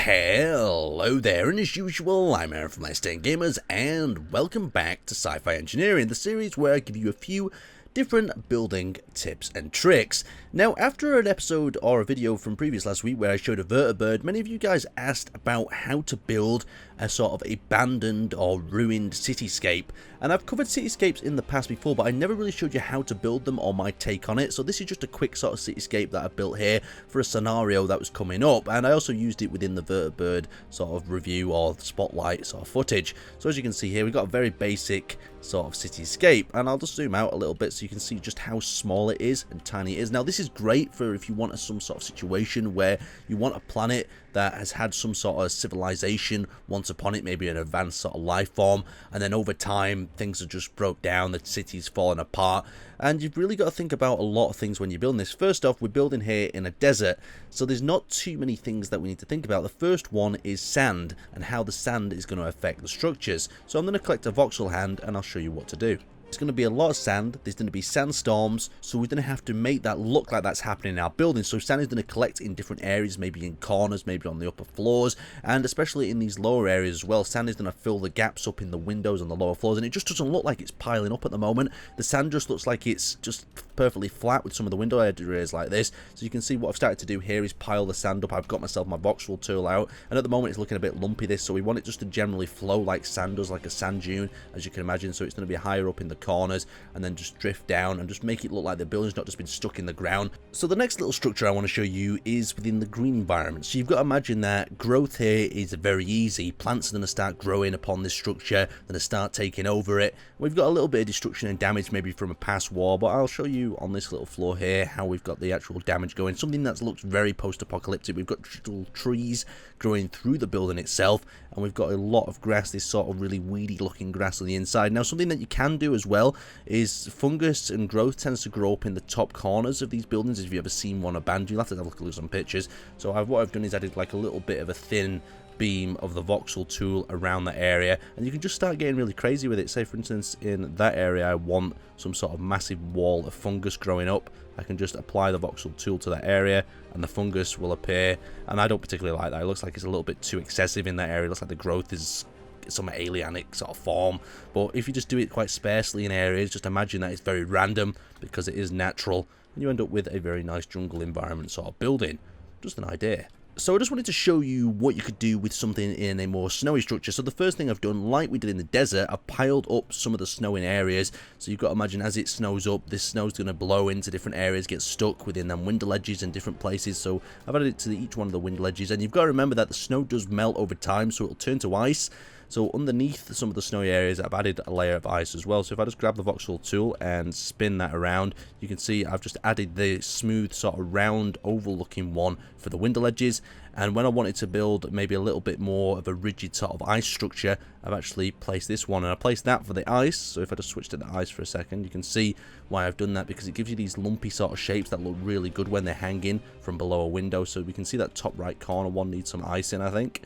Hello there, and as usual, I'm Aaron from Let's 10 Gamers, and welcome back to Sci-Fi Engineering, the series where I give you a few different building tips and tricks. Now, after an episode or a video from previous last week where I showed a vertibird, many of you guys asked about how to build a sort of abandoned or ruined cityscape. And I've covered cityscapes in the past before, but I never really showed you how to build them or my take on it. So this is just a quick sort of cityscape that I built here for a scenario that was coming up. And I also used it within the vertibird sort of review or spotlight sort of footage. So as you can see here, we've got a very basic sort of cityscape, and I'll just zoom out a little bit so you can see just how small it is and tiny it is. Now this is great for if you want some sort of situation where you want a planet that has had some sort of civilization once upon it, maybe an advanced sort of life form, and then over time things are just broke down, the city's falling apart, and you've really got to think about a lot of things when you're building this. First off, we're building here in a desert, so there's not too many things that we need to think about. The first one is sand and how the sand is going to affect the structures. So I'm going to collect a voxel hand and I'll show you what to do. It's going to be a lot of sand, there's going to be sandstorms, so we're going to have to make that look like that's happening in our building. So sand is going to collect in different areas, maybe in corners, maybe on the upper floors, and especially in these lower areas as well. Sand is going to fill the gaps up in the windows on the lower floors, and it just doesn't look like it's piling up at the moment. The sand just looks like it's just perfectly flat with some of the window areas like this. So you can see what I've started to do here is pile the sand up. I've got myself my voxel tool out, and at the moment it's looking a bit lumpy this, so we want it just to generally flow like sand does, like a sand dune, as you can imagine. So it's going to be higher up in the corners and then just drift down and just make it look like the building's not just been stuck in the ground. So the next little structure I want to show you is within the green environment. So you've got to imagine that growth here is very easy. Plants are going to start growing upon this structure, going to start taking over it. We've got a little bit of destruction and damage maybe from a past war, but I'll show you on this little floor here how we've got the actual damage going. Something that looks very post-apocalyptic. We've got little trees growing through the building itself, and we've got a lot of grass, this sort of really weedy looking grass on the inside. Now something that you can do as well is fungus and growth tends to grow up in the top corners of these buildings. If you've ever seen one abandoned, you'll have to have a look at some pictures. So what I've done is added like a little bit of a thin beam of the voxel tool around that area, and you can just start getting really crazy with it. Say for instance in that area I want some sort of massive wall of fungus growing up. I can just apply the voxel tool to that area and the fungus will appear, and I don't particularly like that. It looks like it's a little bit too excessive in that area. It looks like the growth is some alienic sort of form, but if you just do it quite sparsely in areas, just imagine that it's very random because it is natural, and you end up with a very nice jungle environment sort of building. Just an idea. So I just wanted to show you what you could do with something in a more snowy structure. So the first thing I've done, like we did in the desert, I've piled up some of the snow in areas. So you've got to imagine as it snows up, this snow's going to blow into different areas, get stuck within them window ledges in different places. So I've added it to each one of the window ledges, and you've got to remember that the snow does melt over time, so it'll turn to ice. So underneath some of the snowy areas, I've added a layer of ice as well. So if I just grab the voxel tool and spin that around, you can see I've just added the smooth sort of round oval looking one for the window ledges. And when I wanted to build maybe a little bit more of a rigid sort of ice structure, I've actually placed this one, and I placed that for the ice. So if I just switch to the ice for a second, you can see why I've done that, because it gives you these lumpy sort of shapes that look really good when they're hanging from below a window. So we can see that top right corner one needs some ice in, I think.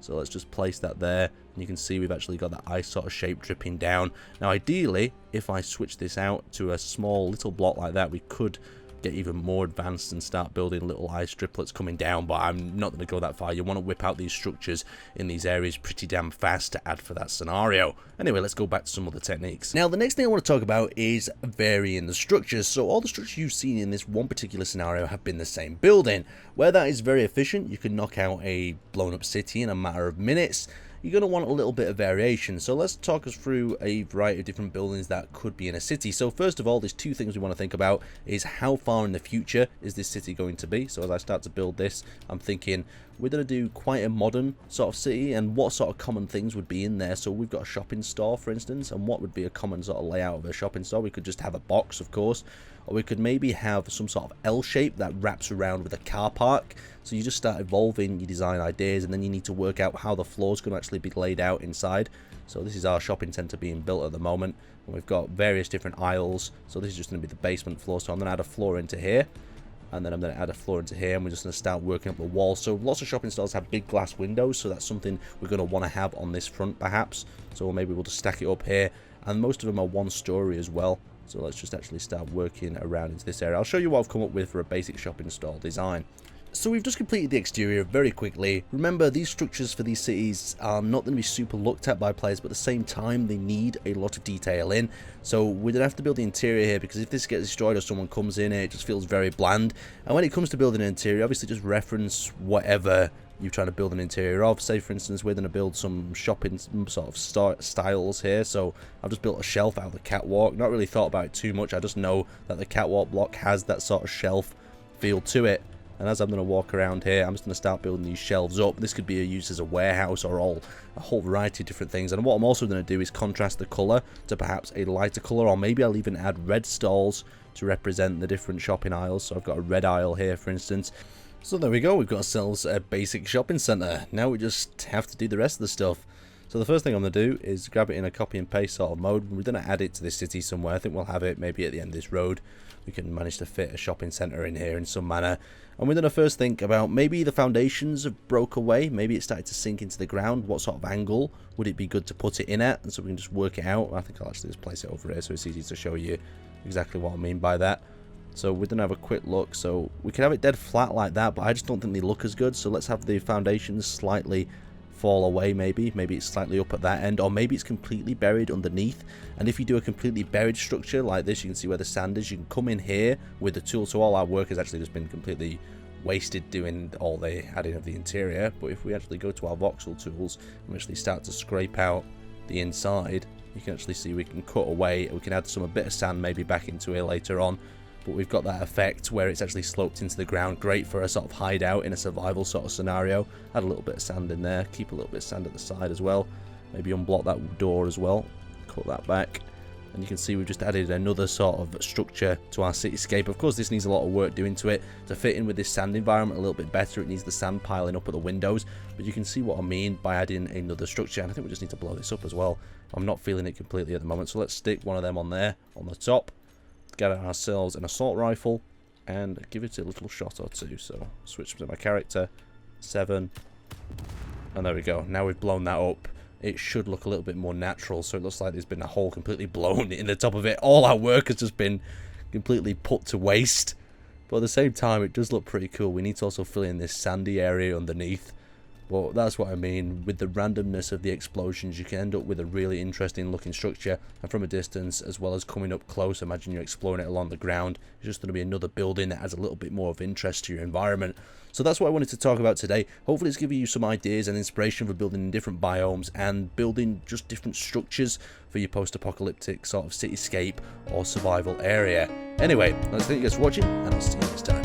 So let's just place that there, and you can see we've actually got that ice sort of shape dripping down. Now ideally, if I switch this out to a small little block like that, we could get even more advanced and start building little ice driplets coming down, but I'm not going to go that far. You want to whip out these structures in these areas pretty damn fast to add for that scenario. Anyway, let's go back to some other techniques. Now the next thing I want to talk about is varying the structures. So all the structures you've seen in this one particular scenario have been the same building. Where that is very efficient, you can knock out a blown up city in a matter of minutes. You're going to want a little bit of variation. So let's talk us through a variety of different buildings that could be in a city. So first of all, there's two things we want to think about is how far in the future is this city going to be. So as I start to build this, I'm thinking we're going to do quite a modern sort of city, and what sort of common things would be in there. So we've got a shopping store, for instance, and what would be a common sort of layout of a shopping store? We could just have a box, of course, or we could maybe have some sort of L shape that wraps around with a car park. So you just start evolving your design ideas, and then you need to work out how the floor is going to actually be laid out inside. So this is our shopping center being built at the moment, and we've got various different aisles. So this is just going to be the basement floor. So I'm going to add a floor into here, and then I'm going to add a floor into here, and we're just going to start working up the wall. So lots of shopping stores have big glass windows, so that's something we're going to want to have on this front perhaps. So maybe we'll just stack it up here, and most of them are one story as well. So let's just actually start working around into this area. I'll show you what I've come up with for a basic shopping store design. So we've just completed the exterior very quickly. Remember, these structures for these cities are not going to be super looked at by players, but at the same time they need a lot of detail in. So we're going to have to build the interior here, because if this gets destroyed or someone comes in here, it just feels very bland. And when it comes to building an interior, obviously just reference whatever you're trying to build an interior of. Say for instance, we're going to build some shopping sort of styles here. So I've just built a shelf out of the catwalk. Not really thought about it too much. I just know that the catwalk block has that sort of shelf feel to it. And as I'm going to walk around here, I'm just going to start building these shelves up. This could be used as a warehouse or a whole variety of different things. And what I'm also going to do is contrast the colour to perhaps a lighter colour, or maybe I'll even add red stalls to represent the different shopping aisles. So I've got a red aisle here, for instance. So there we go, we've got ourselves a basic shopping centre. Now we just have to do the rest of the stuff. So the first thing I'm going to do is grab it in a copy and paste sort of mode. We're going to add it to this city somewhere. I think we'll have it maybe at the end of this road. We can manage to fit a shopping centre in here in some manner. And we're going to first think about maybe the foundations have broke away. Maybe it started to sink into the ground. What sort of angle would it be good to put it in at? And so we can just work it out. I think I'll actually just place it over here so it's easy to show you exactly what I mean by that. So we're going to have a quick look. So we can have it dead flat like that, but I just don't think they look as good. So let's have the foundations slightly fall away. Maybe it's slightly up at that end, or maybe it's completely buried underneath. And if you do a completely buried structure like this, you can see where the sand is. You can come in here with the tool. So all our work has actually just been completely wasted doing all the adding of the interior. But if we actually go to our voxel tools and actually start to scrape out the inside, you can actually see we can cut away. We can add a bit of sand maybe back into here later on. But we've got that effect where it's actually sloped into the ground. Great for a sort of hideout in a survival sort of scenario. Add a little bit of sand in there. Keep a little bit of sand at the side as well. Maybe unblock that door as well. Cut that back. And you can see we've just added another sort of structure to our cityscape. Of course, this needs a lot of work doing to it to fit in with this sand environment a little bit better. It needs the sand piling up at the windows. But you can see what I mean by adding another structure. And I think we just need to blow this up as well. I'm not feeling it completely at the moment. So let's stick one of them on there, on the top. Get ourselves an assault rifle and give it a little shot or two. So switch to my character, 7, and there we go. Now we've blown that up, it should look a little bit more natural. So it looks like there's been a hole completely blown in the top of it. All our work has just been completely put to waste, but at the same time it does look pretty cool. We need to also fill in this sandy area underneath. Well, that's what I mean. With the randomness of the explosions, you can end up with a really interesting looking structure, and from a distance as well as coming up close, imagine you're exploring it along the ground. It's just going to be another building that adds a little bit more of interest to your environment. So that's what I wanted to talk about today. Hopefully it's giving you some ideas and inspiration for building in different biomes and building just different structures for your post-apocalyptic sort of cityscape or survival area. Anyway, thank you guys for watching, and I'll see you next time.